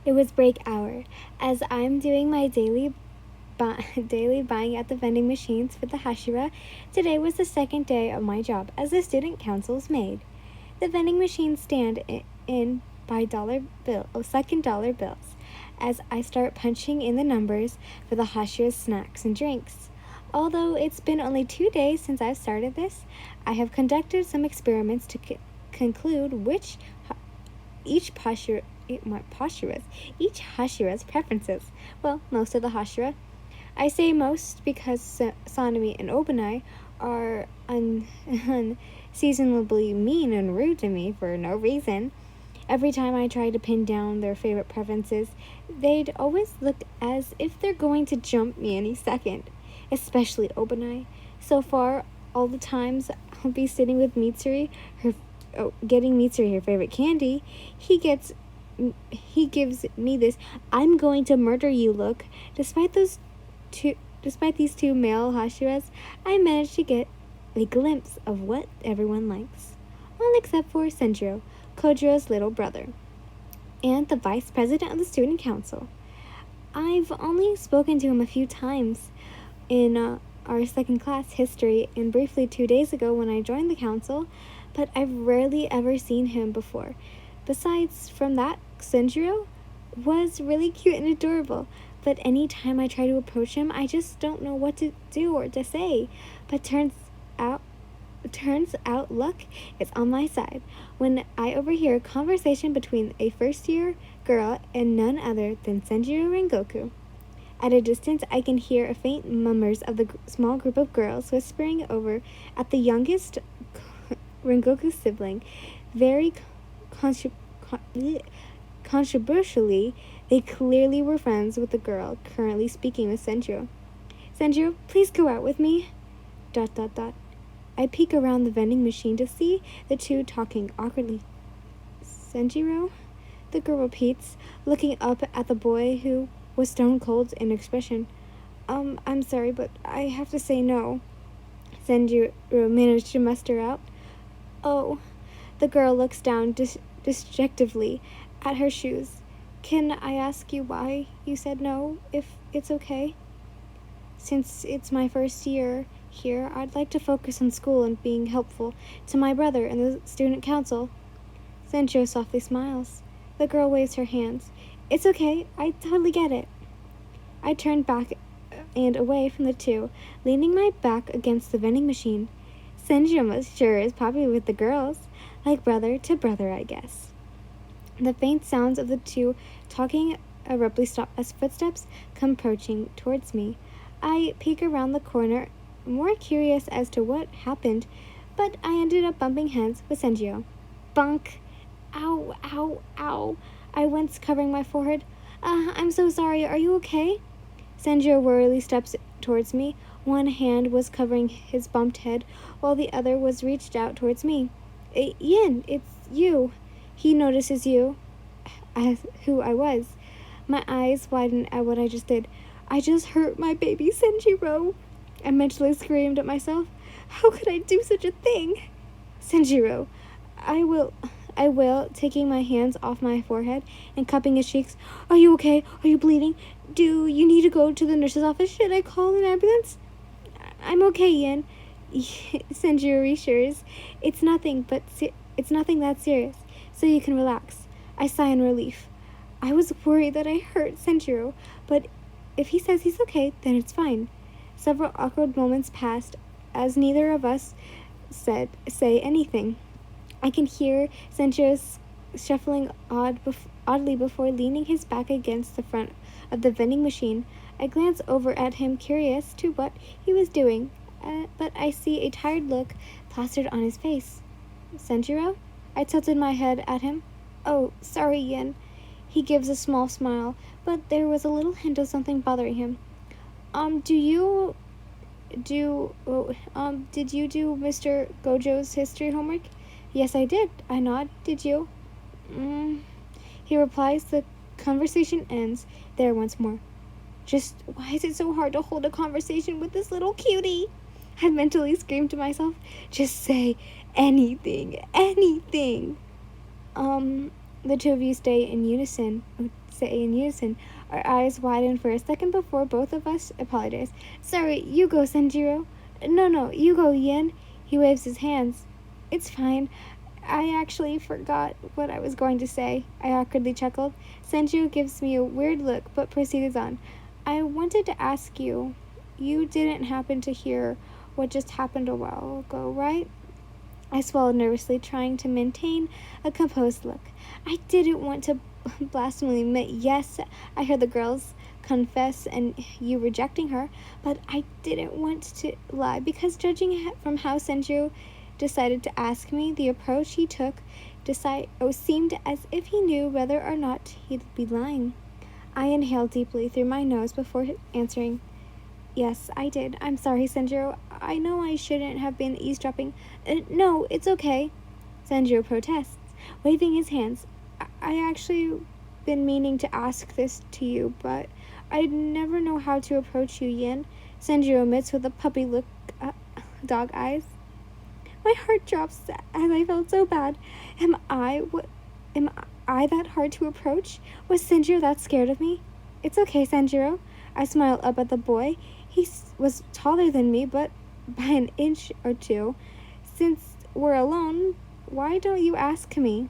It was break hour. As I'm doing my daily buying at the vending machines for the Hashira, today was the second day of my job as the student council's maid. The vending machines stand in by second dollar bills as I start punching in the numbers for the Hashira's snacks and drinks. Although it's been only 2 days since I've started this, I have conducted some experiments to conclude which each Hashira's preferences. Well, most of the Hashira. I say most because Sanami and Obanai are unseasonably mean and rude to me for no reason. Every time I try to pin down their favorite preferences, they'd always look as if they're going to jump me any second, especially Obanai. So far, all the times I'll be sitting with Mitsuri, getting Mitsuri her favorite candy, he gives me this "I'm going to murder you" look. Despite these two male Hashiras, I managed to get a glimpse of what everyone likes, all except for Senjiro, Kojiro's little brother, and the vice president of the student council. I've only spoken to him a few times in our second class history and briefly 2 days ago when I joined the council, but I've rarely ever seen him before. Besides from that, Senjiro was really cute and adorable, but any time I try to approach him, I just don't know what to do or to say. But turns out luck is on my side when I overhear a conversation between a first-year girl and none other than Senjiro Rengoku. At a distance, I can hear a faint murmurs of the small group of girls whispering over at the youngest Rengoku sibling. Very controversially, they clearly were friends with the girl currently speaking with Senjiro. "Senjiro, please go out with me." ... I peek around the vending machine to see the two talking awkwardly. "Senjiro?" the girl repeats, looking up at the boy who was stone cold in expression. I'm sorry, but I have to say no," Senjiro managed to muster out. "Oh." The girl looks down dejectedly at her shoes. "Can I ask you why you said no, if it's okay?" "Since it's my first year here, I'd like to focus on school and being helpful to my brother and the student council." Senjiro softly smiles. The girl waves her hands. "It's okay, I totally get it." I turn back and away from the two, leaning my back against the vending machine. Senjiro sure is popular with the girls, like brother to brother, I guess. The faint sounds of the two talking abruptly stop as footsteps come approaching towards me. I peek around the corner, more curious as to what happened, but I ended up bumping heads with Senjiro. Bunk! Ow, ow, ow! I wince, covering my forehead. I'm so sorry, are you okay?" Senjiro wearily steps towards me. One hand was covering his bumped head, while the other was reached out towards me. "Yin, it's you." He notices who I was. My eyes widen at what I just did. "I just hurt my baby Senjiro." I mentally screamed at myself. How could I do such a thing? "Senjiro," I will, taking my hands off my forehead and cupping his cheeks. "Are you okay? Are you bleeding? Do you need to go to the nurse's office? Should I call an ambulance?" "I'm okay, Yin." Senjiro reassures. It's nothing that serious, so you can relax." I sigh in relief. I was worried that I hurt Senjiro, but if he says he's okay, then it's fine. Several awkward moments passed as neither of us say anything. I can hear Senjiro shuffling oddly before leaning his back against the front of the vending machine. I glance over at him, curious to what he was doing, but I see a tired look plastered on his face. "Senjiro?" I tilted my head at him. "Oh, sorry, Yin." He gives a small smile, but there was a little hint of something bothering him. Did you do Mr. Gojo's history homework?" "Yes, I did." I nod. "Did you?" He replies. The conversation ends there once more. Just why is it so hard to hold a conversation with this little cutie? I mentally screamed to myself. Just say anything. The two of you say in unison. Our eyes widen for a second before both of us apologize. Sorry, you go, Senjiro. No, you go, Yin. He waves his hands. It's fine. I actually forgot what I was going to say. I awkwardly chuckled. Senju gives me a weird look, but proceeds on. I wanted to ask you. You didn't happen to hear what just happened a while ago, right? I swallowed nervously, trying to maintain a composed look. I didn't want to blasphemily admit, yes, I heard the girls confess and you rejecting her, but I didn't want to lie because judging from how Senju decided to ask me, the approach he took seemed as if he knew whether or not he'd be lying. I inhaled deeply through my nose before answering. Yes, I did. I'm sorry, Senjiro. I know I shouldn't have been eavesdropping. No, it's okay. Senjiro protests, waving his hands. I actually been meaning to ask this to you, but I'd never know how to approach you, Yin. Senjiro admits with a puppy look, dog eyes. My heart drops as I felt so bad. Am I that hard to approach? Was Senjiro that scared of me? It's okay, Senjiro. I smiled up at the boy. He was taller than me, but by an inch or two. Since we're alone, why don't you ask me?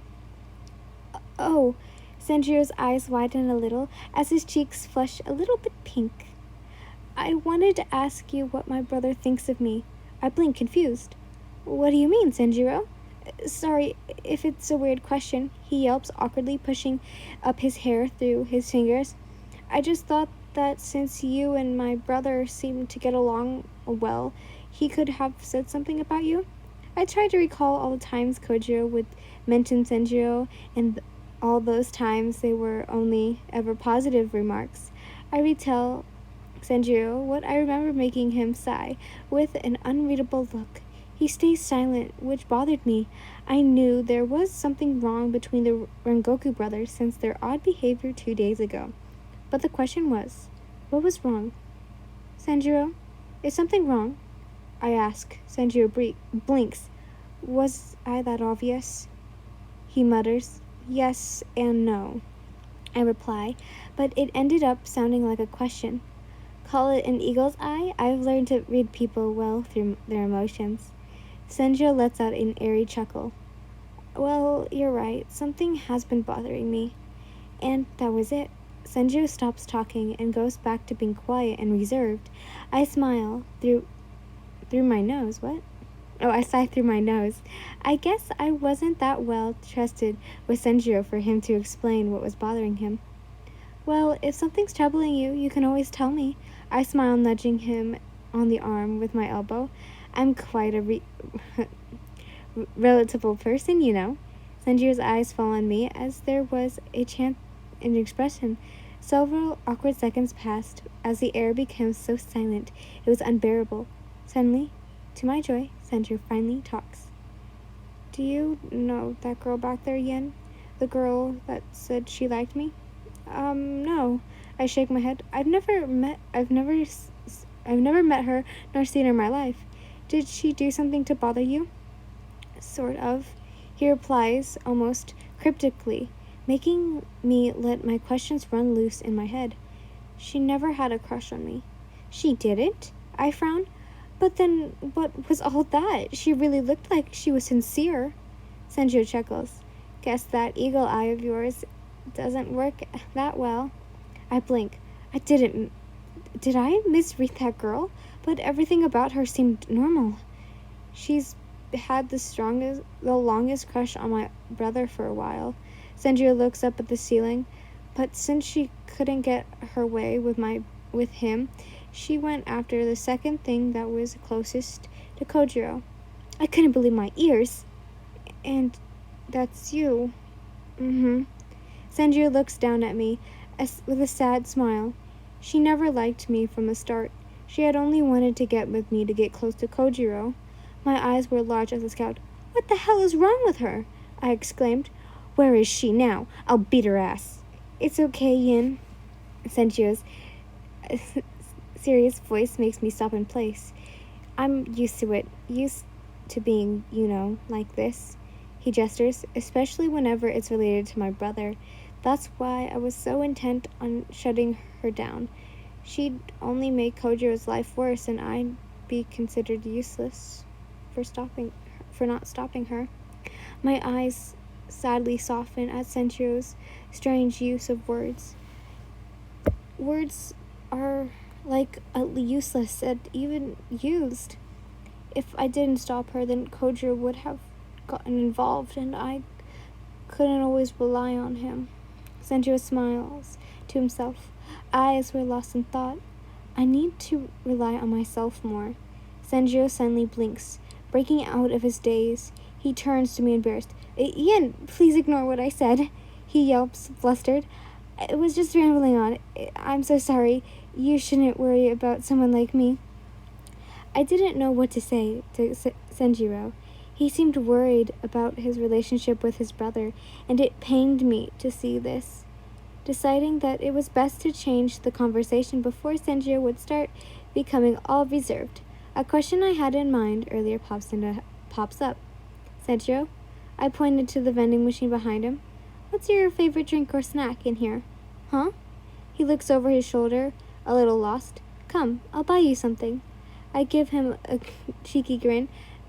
Oh, Senjiro's eyes widen a little as his cheeks flush a little bit pink. I wanted to ask you what my brother thinks of me. I blinked, confused. What do you mean, Senjiro? Sorry if it's a weird question, he yelps, awkwardly pushing up his hair through his fingers. I just thought that since you and my brother seemed to get along well, he could have said something about you. I tried to recall all the times Kojiro would mention Senjiro, and all those times they were only ever positive remarks. I retell Senjiro what I remember, making him sigh with an unreadable look. He stays silent, which bothered me. I knew there was something wrong between the Rengoku brothers since their odd behavior 2 days ago. But the question was, what was wrong? Senjiro, is something wrong? I ask. Senjiro blinks. Was I that obvious? He mutters, yes and no. I reply, but it ended up sounding like a question. Call it an eagle's eye? I've learned to read people well through their emotions. Senjiro lets out an airy chuckle. Well, you're right. Something has been bothering me. And that was it. Senjiro stops talking and goes back to being quiet and reserved. I smile through my nose. What? Oh, I sigh through my nose. I guess I wasn't that well trusted with Senjiro for him to explain what was bothering him. Well, if something's troubling you, you can always tell me. I smile, nudging him on the arm with my elbow. I'm quite a relatable person, you know. Senjiro's eyes fall on me as there was a chance in expression. Several awkward seconds passed as the air became so silent it was unbearable. Suddenly, to my joy, Senjiro finally talks. Do you know that girl back there, Yin? The girl that said she liked me? No. I shake my head. I've never met her nor seen her in my life. Did she do something to bother you? Sort of. He replies almost cryptically, making me let my questions run loose in my head. She never had a crush on me. She didn't? I frowned. But then what was all that? She really looked like she was sincere. Senjiro chuckles. Guess that eagle eye of yours doesn't work that well. I blink. Did I misread that girl? But everything about her seemed normal. She's had the longest crush on my brother for a while. Senjiro looks up at the ceiling, but since she couldn't get her way with him, she went after the second thing that was closest to Kojiro. I couldn't believe my ears. And that's you. Senjiro looks down at me with a sad smile. She never liked me from the start. She had only wanted to get with me to get close to Kojiro. My eyes were large as a scout. What the hell is wrong with her? I exclaimed. Where is she now? I'll beat her ass. It's okay, Yin. Senjiro's serious voice makes me stop in place. I'm used to it. Used to being, like this. he gestures, especially whenever it's related to my brother. That's why I was so intent on shutting her down. She'd only make Kojiro's life worse, and I'd be considered useless for not stopping her. My eyes sadly soften at Senju's strange use of words. Words are like useless and even used. If I didn't stop her, then Kojiro would have gotten involved, and I couldn't always rely on him. Senjiro smiles to himself. Eyes were lost in thought. I need to rely on myself more. Senjiro suddenly blinks, breaking out of his daze. He turns to me embarrassed. Ian, please ignore what I said. He yelps, flustered. It was just rambling on. I'm so sorry. You shouldn't worry about someone like me. I didn't know what to say to Senjiro. He seemed worried about his relationship with his brother, and it pained me to see this. Deciding that it was best to change the conversation before Senjiro would start becoming all reserved, a question I had in mind earlier pops up. Senjiro, I pointed to the vending machine behind him. What's your favorite drink or snack in here? Huh? He looks over his shoulder, a little lost. Come, I'll buy you something. I give him a cheeky grin.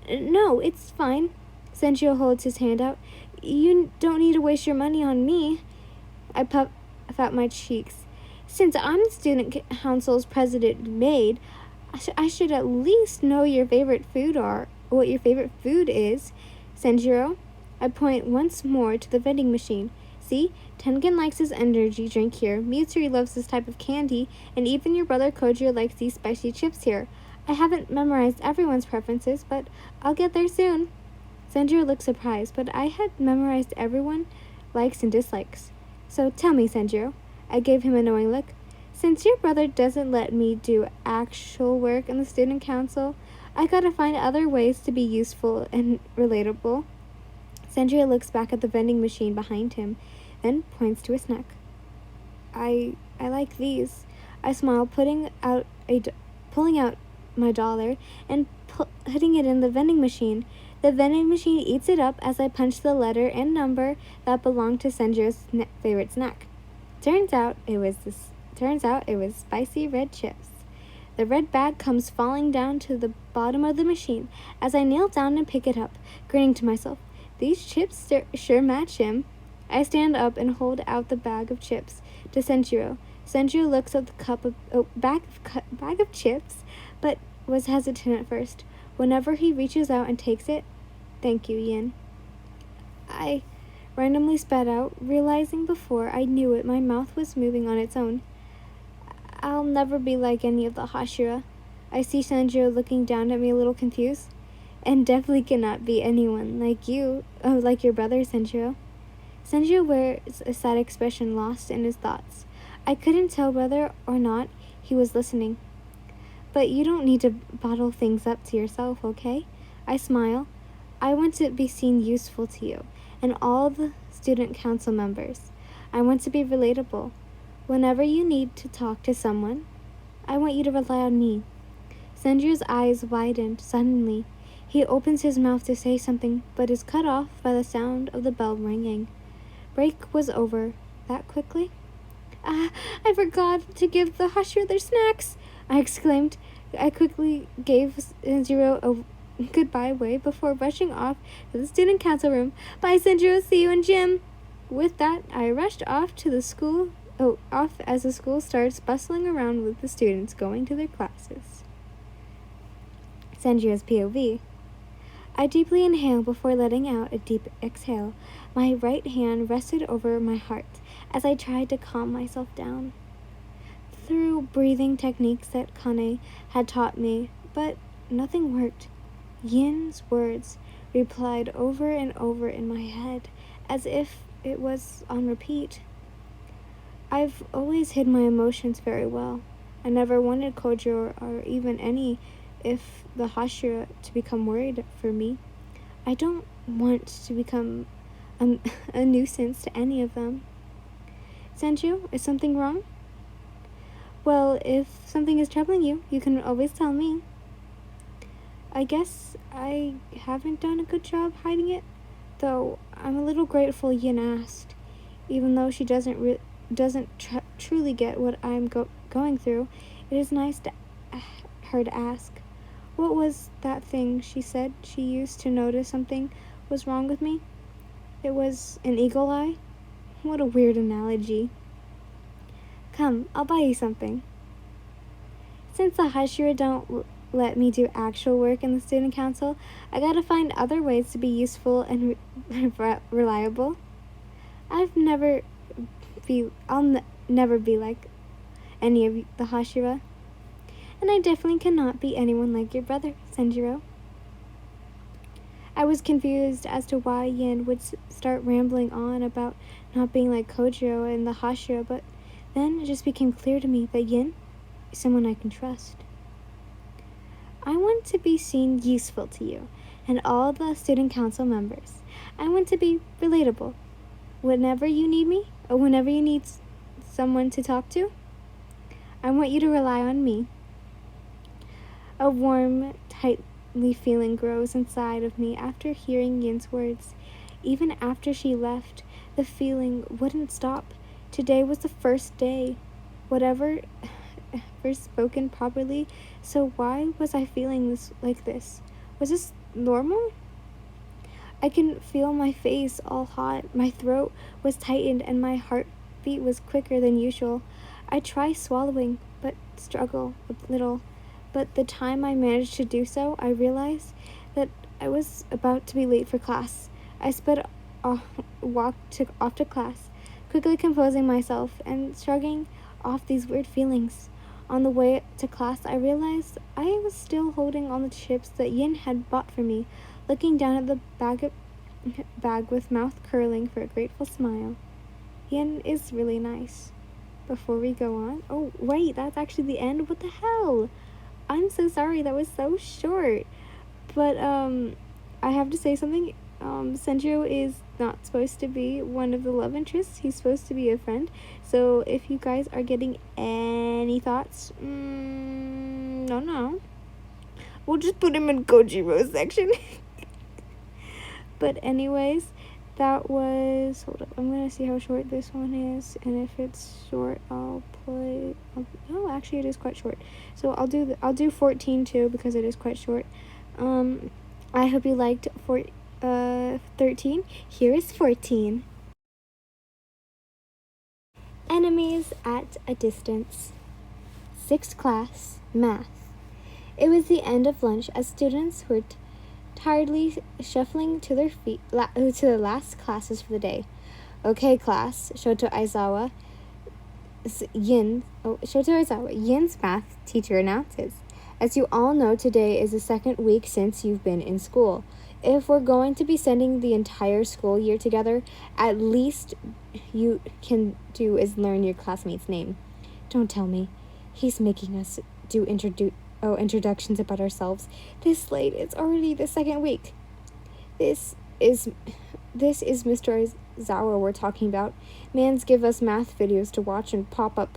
No, it's fine. Senjiro holds his hand out. You don't need to waste your money on me. I puff out my cheeks. Since I'm the student council's president maid, I should at least know your favorite food or what your favorite food is. Senjiro, I point once more to the vending machine. See, Tengen likes his energy drink here, Mitsuri loves this type of candy, and even your brother Kojiro likes these spicy chips here. I haven't memorized everyone's preferences, but I'll get there soon. Senjiro looks surprised, but I had memorized everyone likes and dislikes. So tell me, Senjiro. I gave him a knowing look. Since your brother doesn't let me do actual work in the student council, I gotta find other ways to be useful and relatable. Senjiro looks back at the vending machine behind him, then points to a snack. I like these. I smile, pulling out my dollar and putting it in the vending machine. The vending machine eats it up as I punch the letter and number that belonged to Senjiro's favorite snack. Turns out it was spicy red chips. The red bag comes falling down to the bottom of the machine as I kneel down and pick it up, grinning to myself. These chips sure match him. I stand up and hold out the bag of chips to Senjiro. Senjiro looks at the bag of chips, but was hesitant at first. Whenever he reaches out and takes it, thank you, Yin. I randomly spat out, realizing before I knew it my mouth was moving on its own. I'll never be like any of the Hashira. I see Senjiro looking down at me a little confused. And definitely cannot be anyone like you, like your brother, Senjiro. Senjiro wears a sad expression, lost in his thoughts. I couldn't tell whether or not he was listening. But you don't need to bottle things up to yourself, okay? I smile. I want to be seen useful to you and all the student council members. I want to be relatable. Whenever you need to talk to someone, I want you to rely on me. Senju's eyes widened suddenly. He opens his mouth to say something, but is cut off by the sound of the bell ringing. Break was over that quickly. I forgot to give the Hashira their snacks, I exclaimed. I quickly gave Senjiro a goodbye wave before rushing off to the student council room. Bye, Senjiro. See you in gym. With that, I rushed off to the school. Off as the school starts bustling around with the students going to their classes. Senjiro's POV. I deeply inhale before letting out a deep exhale. My right hand rested over my heart as I tried to calm myself down. Through breathing techniques that Kane had taught me, but nothing worked. Yin's words replied over and over in my head as if it was on repeat. I've always hid my emotions very well. I never wanted Kojiro or even any if the Hashira to become worried for me. I don't want to become a nuisance to any of them. Senju, is something wrong? Well, if something is troubling you, you can always tell me. I guess I haven't done a good job hiding it. though I'm a little grateful Yin asked. Even though she doesn't truly get what I'm going through, it is nice to her to ask. What was that thing she said she used to notice something was wrong with me? It was an eagle eye? What a weird analogy. Come, I'll buy you something. Since the Hashira don't let me do actual work in the student council, I gotta find other ways to be useful and reliable. I'll never be like any of the Hashira. And I definitely cannot be anyone like your brother, Senjiro. I was confused as to why Yin would start rambling on about not being like Kojiro and the Hashira, but then it just became clear to me that Yin is someone I can trust. I want to be seen useful to you and all the student council members. I want to be relatable. Whenever you need me, or whenever you need someone to talk to, I want you to rely on me. A warm, tightly feeling grows inside of me after hearing Yin's words. Even after she left, the feeling wouldn't stop. Today was the first day. Whatever first spoken properly, so why was I feeling like this? Was this normal? I can feel my face all hot, my throat was tightened, and my heartbeat was quicker than usual. I try swallowing, but struggle a little. But the time I managed to do so, I realized that I was about to be late for class. I walked off to class, quickly composing myself and shrugging off these weird feelings. On the way to class, I realized I was still holding all the chips that Yin had bought for me, looking down at the bag with mouth curling for a grateful smile. Yin is really nice. Before we go on... Oh, wait, that's actually the end? What the hell? I'm so sorry, that was so short. But, I have to say something. Senjiro is not supposed to be one of the love interests. He's supposed to be a friend. So if you guys are getting any thoughts, no. We'll just put him in Kojiro's section. But anyways, that was... Hold up, I'm gonna see how short this one is. And if it's short, oh, actually it is quite short. So I'll do 14 too, because it is quite short. I hope you liked 13. Here is 14. Enemies at a distance. 6th class, math. It was the end of lunch as students were tiredly shuffling to their feet to the last classes for the day. Okay, class, Shoto Aizawa, Yin's math teacher announces. As you all know, today is the 2nd week since you've been in school. If we're going to be spending the entire school year together, at least you can do is learn your classmate's name. Don't tell me. He's making us do introductions about ourselves. This late, it's already the 2nd week. This is Mr. Aizawa we're talking about. Mans give us math videos to watch and pop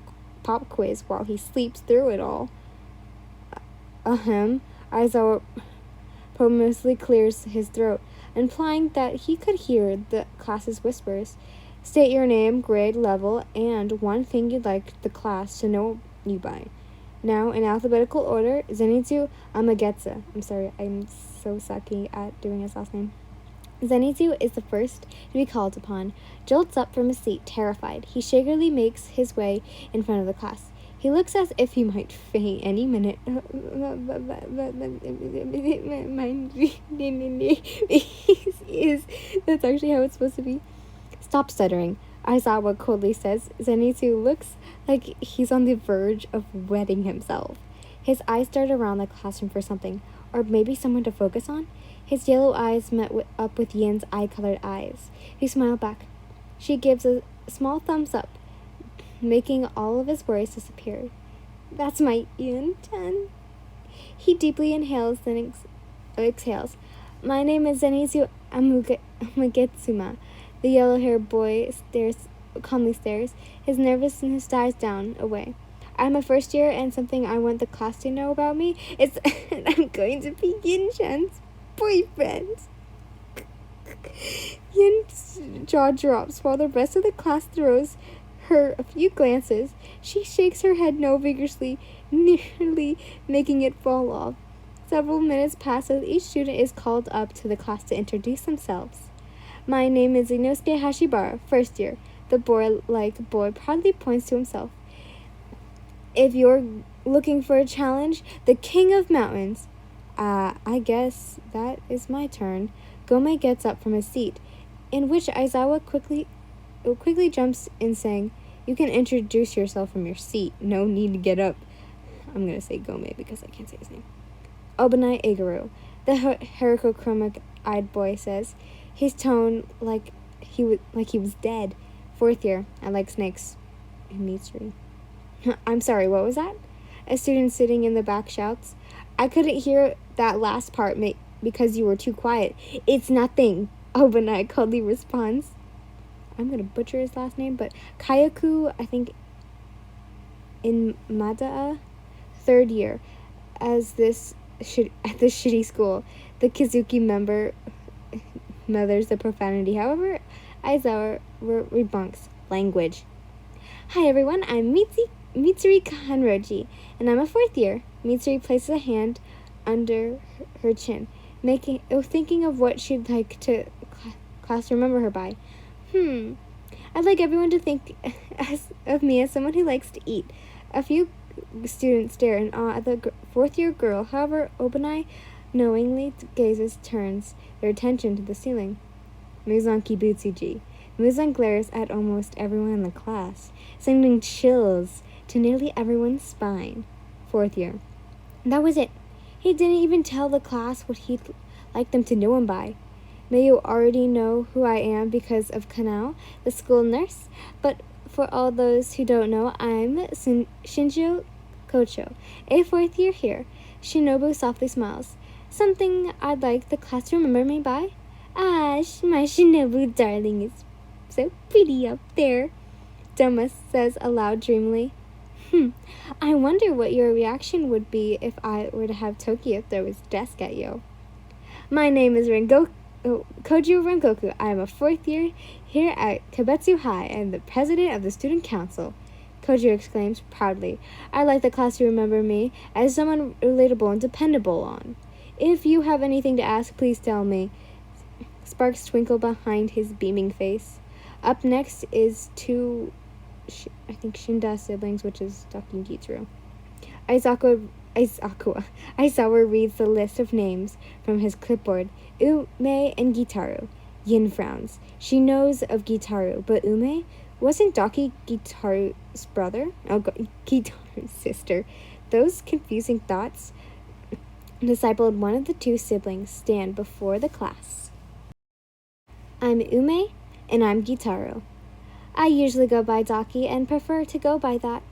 quiz while he sleeps through it all. Aizawa mostly clears his throat, implying that he could hear the class's whispers. State your name, grade, level, and one thing you'd like the class to know you by. Now, in alphabetical order, Zenitsu Amagetsu. I'm sorry, I'm so sucky at doing his last name. Zenitsu is the first to be called upon. Jolts up from his seat, terrified. He shakily makes his way in front of the class. He looks as if he might faint any minute. That's actually how it's supposed to be. Stop stuttering, Aizawa coldly says. Zenitsu looks like he's on the verge of wetting himself. His eyes dart around the classroom for something, or maybe someone to focus on. His yellow eyes met up with Yin's eye-colored eyes. He smiled back. She gives a small thumbs up, making all of his worries disappear. That's my Yin-chan. He deeply inhales, then exhales. My name is Zenitsu Amugetsuma. The yellow-haired boy calmly stares. His nervousness dies down away. I'm a first year, and something I want the class to know about me is I'm going to be Yin-chan's boyfriend. Yin's jaw drops while the rest of the class throws her a few glances. She shakes her head no vigorously, nearly making it fall off. Several minutes pass as each student is called up to the class to introduce themselves. My name is Inosuke Hashibara, first year. The boy-like boy proudly points to himself. If you're looking for a challenge, the king of mountains. I guess that is my turn. Gome gets up from his seat, in which Aizawa quickly jumps in saying, you can introduce yourself from your seat. No need to get up. I'm going to say Gome because I can't say his name. Obanai Igaru, the Haruko-chromic-eyed boy says, his tone like he was dead. Fourth year, I like snakes. And Mitsuri. I'm sorry, what was that? A student sitting in the back shouts. I couldn't hear that last part because you were too quiet. It's nothing, Obanai coldly responds. I'm going to butcher his last name, but Kayaku, I think, in Madaa, third year, at this shitty school. The Kizuki member mothers the profanity. However, Aizawa rebunks language. Hi everyone, I'm Mitsuri Kanroji, and I'm a fourth year. Mitsuri places a hand under her chin, thinking of what she'd like to class remember her by. I'd like everyone to think of me as someone who likes to eat. A few students stare in awe at the fourth-year girl. However, Obanai knowingly turns their attention to the ceiling. Muzan Kibutsuji. Muzan glares at almost everyone in the class, sending chills to nearly everyone's spine. Fourth year. That was it. He didn't even tell the class what he'd like them to know him by. May you already know who I am because of Kanao, the school nurse, but for all those who don't know, I'm Shinjo Kocho, a fourth year here. Shinobu softly smiles. Something I'd like the class to remember me by? My Shinobu darling is so pretty up there, Doma says aloud dreamily. I wonder what your reaction would be if I were to have Tokyo throw his desk at you. My name is Kojo Rengoku. I am a fourth year here at Kibetsu High and the president of the student council. Kojo exclaims proudly. I'd like the class to remember me as someone relatable and dependable on. If you have anything to ask, please tell me. Sparks twinkle behind his beaming face. Up next is two, I think, Shinda siblings, which is Taki and Gitsuru. Aizawa reads the list of names from his clipboard. Ume and Gitaru. Yin frowns. She knows of Gitaru, but Ume? Wasn't Daki Gitaru's brother? Oh, Gitaru's sister. Those confusing thoughts discipled one of the two siblings stand before the class. I'm Ume, and I'm Gitaru. I usually go by Daki and prefer to go by that.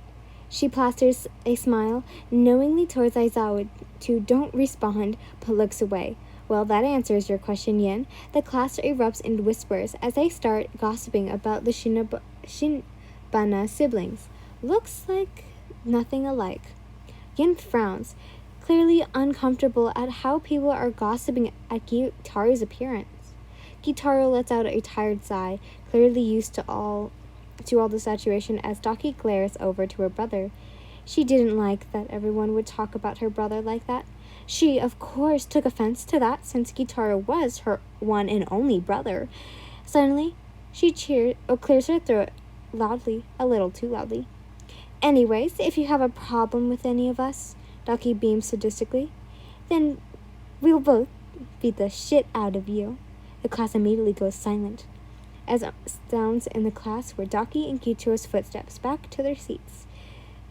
She plasters a smile knowingly towards Aizawa to don't respond, but looks away. Well, that answers your question, Yin. The class erupts in whispers as they start gossiping about the Shinbana siblings. Looks like nothing alike. Yin frowns, clearly uncomfortable at how people are gossiping at Gitaru's appearance. Gitaru lets out a tired sigh, clearly used to all the situation as Daki glares over to her brother. She didn't like that everyone would talk about her brother like that. She, of course, took offense to that since Gitaru was her one and only brother. Suddenly, she clears her throat loudly, a little too loudly. Anyways, if you have a problem with any of us, Daki beams sadistically, then we'll both beat the shit out of you. The class immediately goes silent, as sounds in the class were Daki and Gitaru's footsteps back to their seats.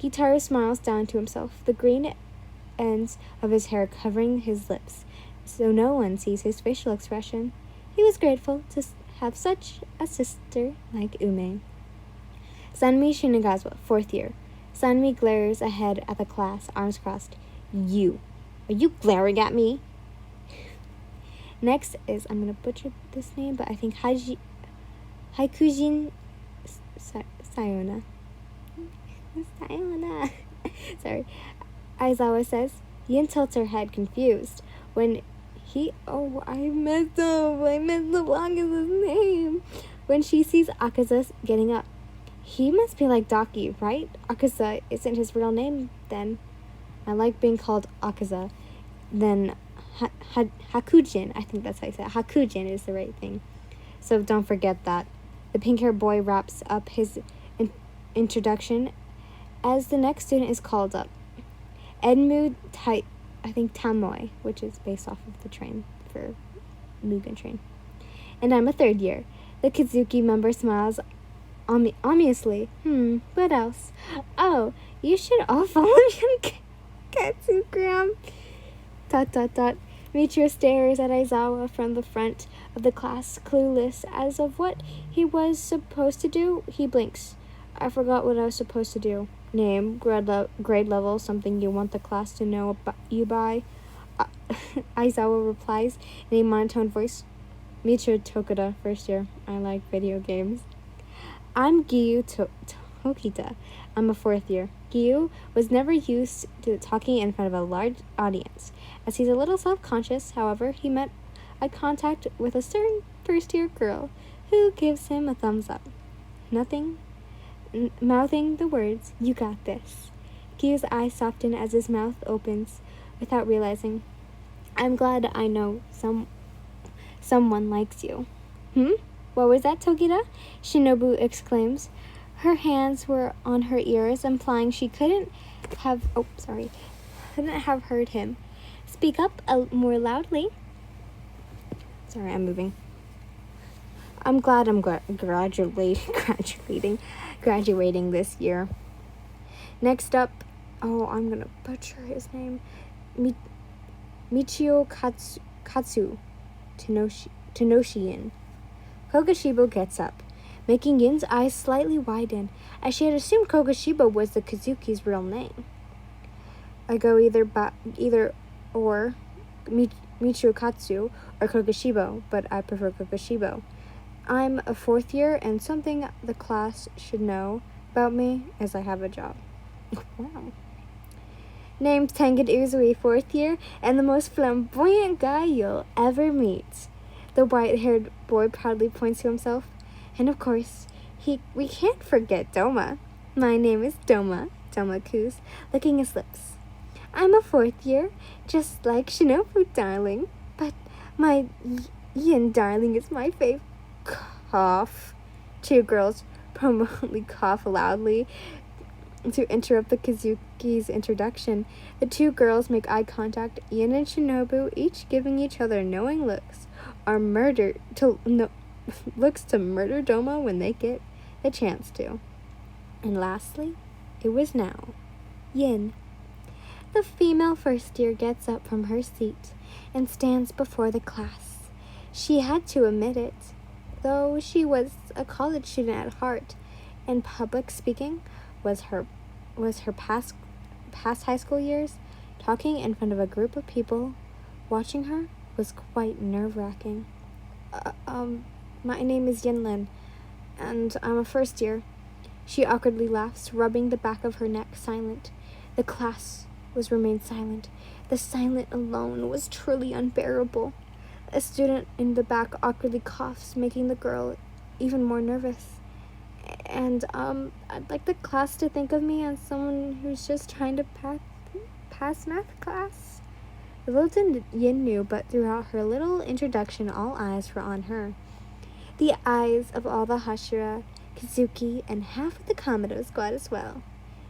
Gitaru smiles down to himself, the green ends of his hair covering his lips, so no one sees his facial expression. He was grateful to have such a sister like Ume. Sanmi Shinagawa, fourth year. Sanmi glares ahead at the class, arms crossed. You. Are you glaring at me? Next is, I'm going to butcher this name, but I think Haikujin Sayona. Sayona. Sorry. Aizawa says. Yin tilts her head, confused. When I messed up. I messed up Akaza's name. When she sees Akaza getting up. He must be like Daki, right? Akaza isn't his real name, then. I like being called Akaza. Then Hakujin, I think that's how you say it. Hakujin is the right thing. So don't forget that. The pink-haired boy wraps up his introduction as the next student is called up. Edmu Tamoy, which is based off of the train for Mugen Train. And I'm a third year. The Kazuki member smiles ominously. What else? Oh, you should all follow me on Katsugram. ... Michio stares at Aizawa from the front of the class, clueless as of what he was supposed to do. He blinks. I forgot what I was supposed to do. Name, grade level, something you want the class to know about you by. Aizawa replies in a monotone voice. Michio Tokuda, first year. I like video games. I'm Giyu Tokita. I'm a fourth year. Giyu was never used to talking in front of a large audience. As he's a little self-conscious, however, he met eye contact with a certain first-year girl who gives him a thumbs up. Mouthing the words, "You got this." Giyu's eyes soften as his mouth opens without realizing. I'm glad I know someone likes you. What was that, Tokita? Shinobu exclaims. Her hands were on her ears, implying she couldn't have heard him. Speak up more loudly. Sorry, I'm moving. I'm glad I'm graduating this year. Next up, I'm gonna butcher his name. Michio Katsu Tenoshiin. Kogashibo gets up, making Yin's eyes slightly widen, as she had assumed Kogashibo was the Kazuki's real name. I go either or Michio Katsu or Kogashibo, but I prefer Kogashibo. I'm a fourth year, and something the class should know about me is I have a job. Wow. Named Tengen Uzui, fourth year, and the most flamboyant guy you'll ever meet. The white-haired boy proudly points to himself. And of course, we can't forget Doma. My name is Doma coos, licking his lips. I'm a fourth year, just like Shinobu, darling. But my Yin darling is my fave. Cough. Two girls promptly cough loudly to interrupt the Kazuki's introduction. The two girls make eye contact, Yin and Shinobu each giving each other knowing looks, looks to murder Doma when they get the chance to. And lastly, it was now. Yin. The female first year gets up from her seat and stands before the class. She had to admit it. Though she was a college student at heart, and public speaking was her past high school years, talking in front of a group of people watching her was quite nerve-wracking. My name is Yinlin, and I'm a first year. She awkwardly laughs, rubbing the back of her neck, silent. The class remained silent. The silence alone was truly unbearable. A student in the back awkwardly coughs, making the girl even more nervous. And, I'd like the class to think of me as someone who's just trying to pass math class. Little did Yin knew, but throughout her little introduction, all eyes were on her. The eyes of all the Hashira, Kazuki, and half of the Kamado squad as well.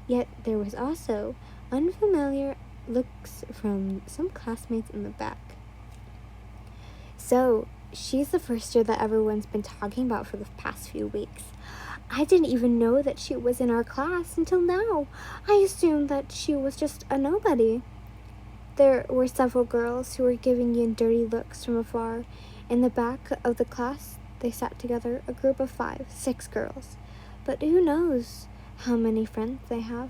Yet there was also unfamiliar looks from some classmates in the back. So, she's the first year that everyone's been talking about for the past few weeks. I didn't even know that she was in our class until now. I assumed that she was just a nobody. There were several girls who were giving Yin dirty looks from afar. In the back of the class, they sat together, a group of 6 girls. But who knows how many friends they have.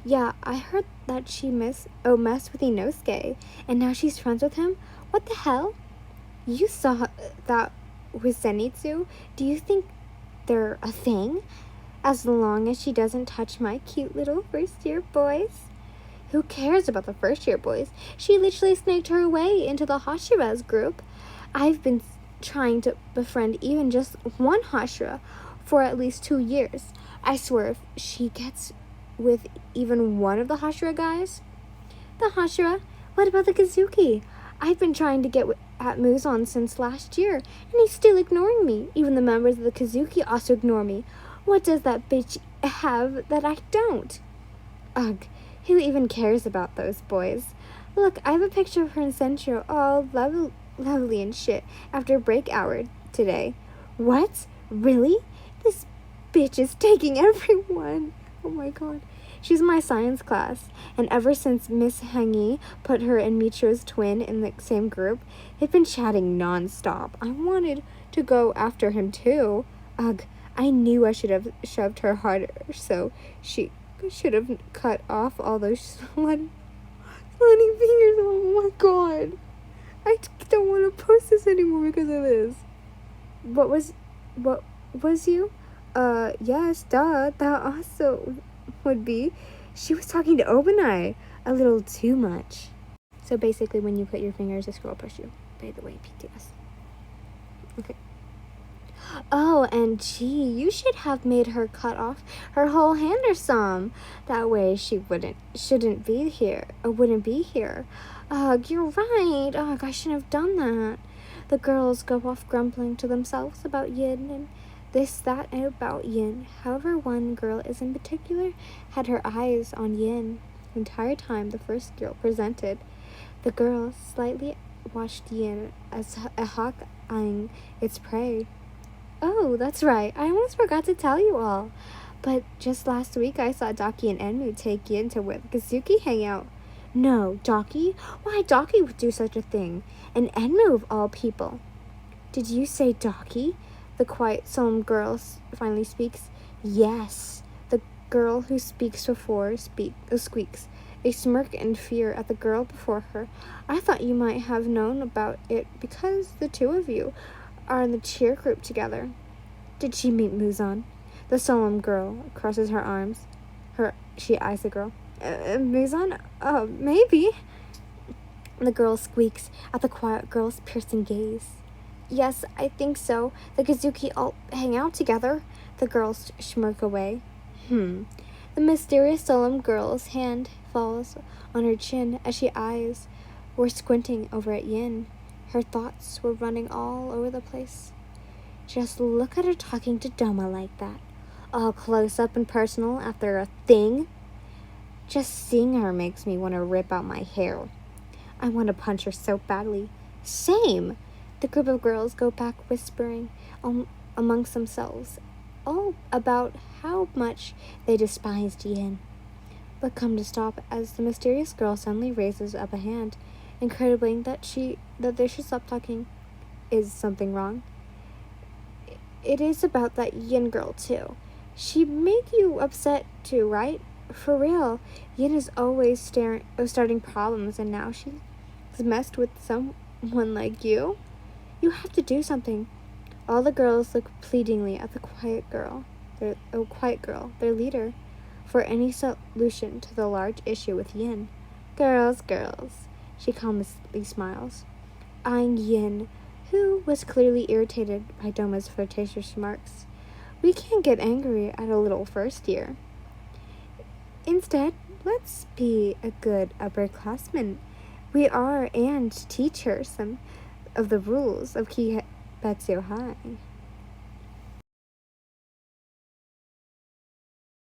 Yeah, I heard that she messed with Inosuke, and now she's friends with him? What the hell? You saw that with Zenitsu? Do you think they're a thing? As long as she doesn't touch my cute little first-year boys? Who cares about the first-year boys? She literally snaked her way into the Hashira's group. I've been trying to befriend even just one Hashira for at least 2 years. I swear if she gets with even one of the Hashira guys... The Hashira? What about the Kazuki? I've been trying to get at Muzan since last year, and he's still ignoring me. Even the members of the Kazuki also ignore me. What does that bitch have that I don't? Ugh, who even cares about those boys? Look, I have a picture of her in Centro, all lovely and shit, after break hour today. What? Really? This bitch is taking everyone. Oh my god. She's in my science class, and ever since Miss Hengi put her and Micho's twin in the same group, they've been chatting non-stop. I wanted to go after him too. Ugh, I knew I should have shoved her harder, so she should have cut off all those slutty fingers. Oh my god. I don't want to post this anymore because of this. What was you? Yes, duh, that also would be. She was talking to Obanai a little too much. So basically when you put your fingers, this girl push you. By the way, PTS. Okay. Oh, and gee, you should have made her cut off her whole hand or some. That way she shouldn't be here, or wouldn't be here. Ugh, you're right. Ugh, I shouldn't have done that. The girls go off grumbling to themselves about Yin and this, that, and about Yin. However, one girl is in particular had her eyes on Yin the entire time the first girl presented. The girl slightly watched Yin as a hawk eyeing its prey. Oh, that's right. I almost forgot to tell you all. But just last week I saw Daki and Enmu take Yin to where the Kazuki hang out. No, Daki? Why, Daki would do such a thing. And Enmu of all people. Did you say Daki? The quiet, solemn girl finally speaks. Yes. The girl who speaks before squeaks. A smirk and fear at the girl before her. I thought you might have known about it because the two of you are in the cheer group together. Did she meet Muzan? The solemn girl crosses her arms. She eyes the girl. Muzan? Maybe. The girl squeaks at the quiet girl's piercing gaze. Yes, I think so. The Kazuki all hang out together. The girls smirk away. The mysterious solemn girl's hand falls on her chin as she eyes were squinting over at Yin. Her thoughts were running all over the place. Just look at her talking to Doma like that. All close up and personal after a thing. Just seeing her makes me want to rip out my hair. I want to punch her so badly. Same! The group of girls go back whispering amongst themselves all about how much they despised Yin. But come to stop as the mysterious girl suddenly raises up a hand, incredibly that they should stop talking. Is something wrong? It is about that Yin girl too. She made you upset too, right? For real, Yin is always starting problems, and now she's messed with someone like you? You have to do something. All the girls look pleadingly at the quiet girl, their leader, for any solution to the large issue with Yin. Girls. She calmly smiles, eyeing Yin, who was clearly irritated by Doma's flirtatious remarks. We can't get angry at a little first year. Instead, let's be a good upperclassman. We are, and teach her some of the rules of Kibetsu High.